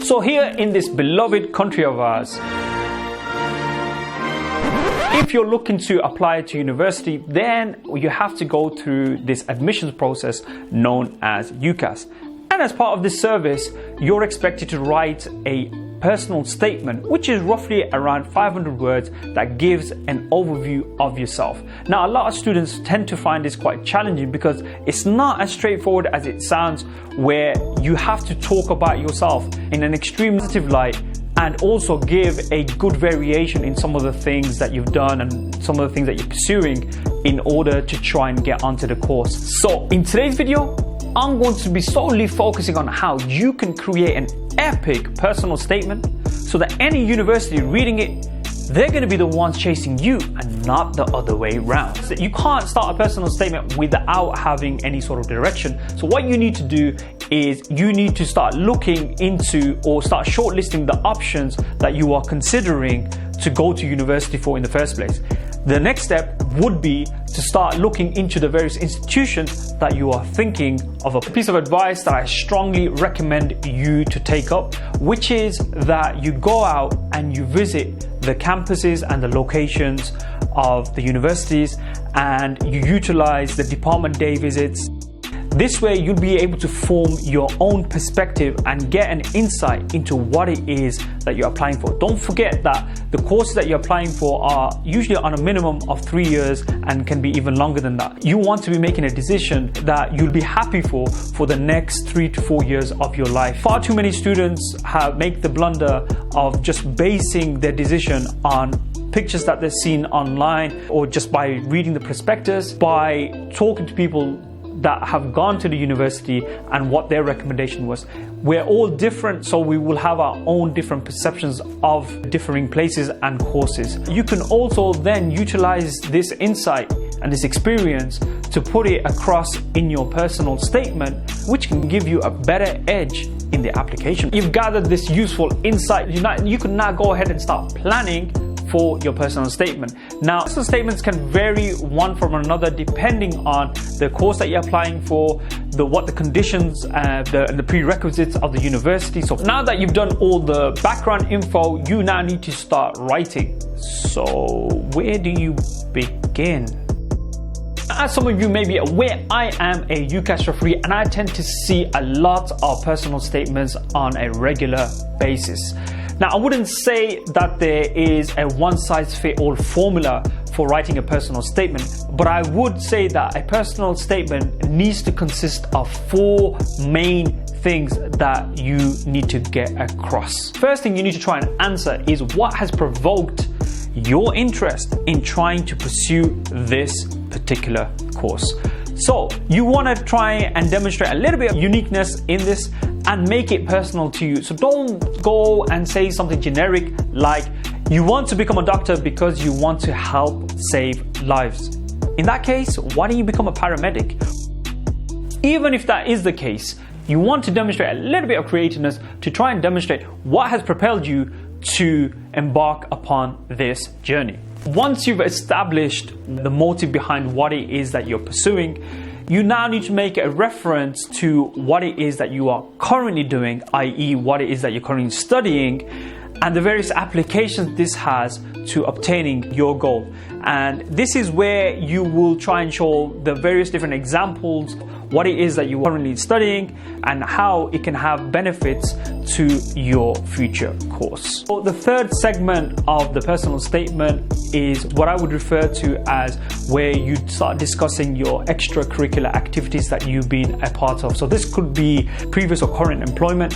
So here in this beloved country of ours, if you're looking to apply to university, then you have to go through this admissions process known as Ucas. And as part of this service, you're expected to write a personal statement, which is roughly around 500 words, that gives an overview of yourself. Now, a lot of students tend to find this quite challenging because it's not as straightforward as it sounds, where you have to talk about yourself in an extreme positive light and also give a good variation in some of the things that you've done and some of the things that you're pursuing in order to try and get onto the course. So in today's video, I'm going to be solely focusing on how you can create an epic personal statement so that any university reading it, they're going to be the ones chasing you and not the other way around. So you can't start a personal statement without having any sort of direction. So what you need to do is you need to start looking into or start shortlisting the options that you are considering to go to university for in the first place. The next step would be to start looking into the various institutions that you are thinking of. A piece of advice that I strongly recommend you to take up, which is that you go out and you visit the campuses and the locations of the universities and you utilize the department day visits. This way you'll be able to form your own perspective and get an insight into what it is that you're applying for. Don't forget that the courses that you're applying for are usually on a minimum of 3 years and can be even longer than that. You want to be making a decision that you'll be happy for the next 3 to 4 years of your life. Far too many students make the blunder of just basing their decision on pictures that they've seen online or just by reading the prospectus, by talking to people that have gone to the university and what their recommendation was. We're all different, so we will have our own different perceptions of differing places and courses. You can also then utilize this insight and this experience to put it across in your personal statement, which can give you a better edge in the application. You've gathered this useful insight. You can now go ahead and start planning for your personal statement. Now, personal statements can vary one from another depending on the course that you're applying for, what the conditions and the prerequisites of the university. So now that you've done all the background info, you now need to start writing. So where do you begin? As some of you may be aware, I am a Ucas referee and I tend to see a lot of personal statements on a regular basis. Now, I wouldn't say that there is a one-size-fits-all formula for writing a personal statement, but I would say that a personal statement needs to consist of 4 main things that you need to get across. First thing you need to try and answer is what has provoked your interest in trying to pursue this particular course. So you want to try and demonstrate a little bit of uniqueness in this and make it personal to you. So don't go and say something generic like you want to become a doctor because you want to help save lives. In that case, why don't you become a paramedic? Even if that is the case, you want to demonstrate a little bit of creativeness to try and demonstrate what has propelled you to embark upon this journey. Once you've established the motive behind what it is that you're pursuing, you now need to make a reference to what it is that you are currently doing, i.e. what it is that you're currently studying, and the various applications this has to obtaining your goal. And this is where you will try and show the various different examples, what it is that you are currently studying and how it can have benefits to your future course. So the third segment of the personal statement is what I would refer to as where you start discussing your extracurricular activities that you've been a part of. So this could be previous or current employment,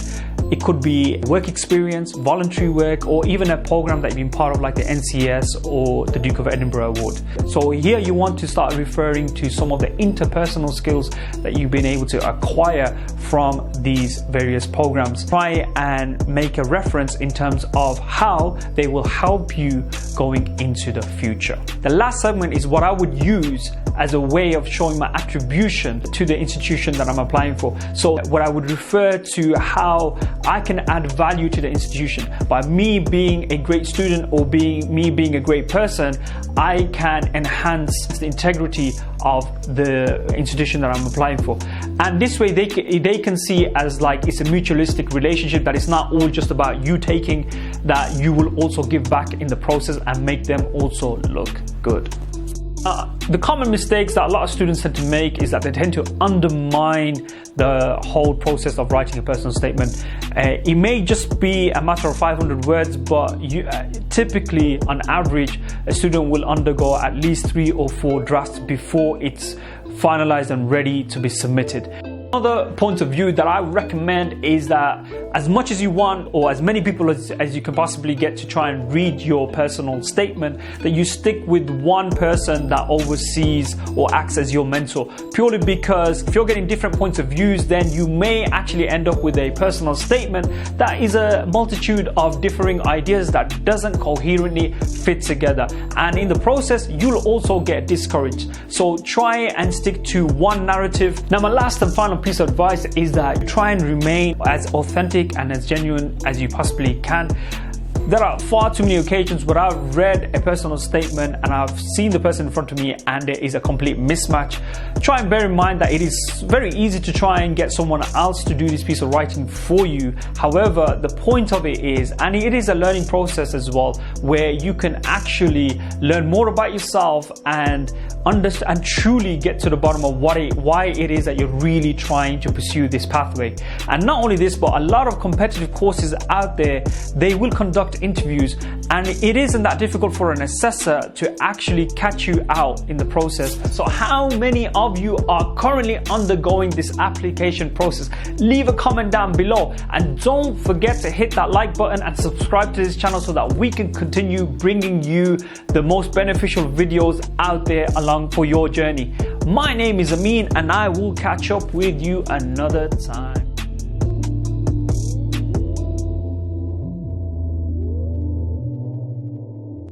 it could be work experience, voluntary work, or even a program that you've been part of like the NCS or the Duke of Edinburgh Award. So here you want to start referring to some of the interpersonal skills that you've been able to acquire from these various programs. Try and make a reference in terms of how they will help you going into the future. The last segment is what I would use as a way of showing my attribution to the institution that I'm applying for. So what I would refer to how I can add value to the institution. By me being a great student or me being a great person, I can enhance the integrity of the institution that I'm applying for. And this way they can see as like it's a mutualistic relationship, that it's not all just about you taking, that you will also give back in the process and make them also look good. The common mistakes that a lot of students tend to make is that they tend to undermine the whole process of writing a personal statement. It may just be a matter of 500 words, but typically on average a student will undergo at least 3 or 4 drafts before it's finalized and ready to be submitted. Another point of view that I recommend is that as much as you want, or as many people as you can possibly get to try and read your personal statement, that you stick with one person that oversees or acts as your mentor. Purely because if you're getting different points of views, then you may actually end up with a personal statement that is a multitude of differing ideas that doesn't coherently fit together. And in the process, you'll also get discouraged. So try and stick to one narrative. Now, my last and final piece of advice is that try and remain as authentic and as genuine as you possibly can. There are far too many occasions where I've read a personal statement and I've seen the person in front of me and there is a complete mismatch. Try and bear in mind that it is very easy to try and get someone else to do this piece of writing for you. However, the point of it is, and it is a learning process as well, where you can actually learn more about yourself and understand and truly get to the bottom of why it is that you're really trying to pursue this pathway. And not only this, but a lot of competitive courses out there, they will conduct interviews, and it isn't that difficult for an assessor to actually catch you out in the process. So how many of you are currently undergoing this application process? Leave a comment down below, and don't forget to hit that like button and subscribe to this channel so that we can continue bringing you the most beneficial videos out there along for your journey. My name is Amin, and I will catch up with you another time.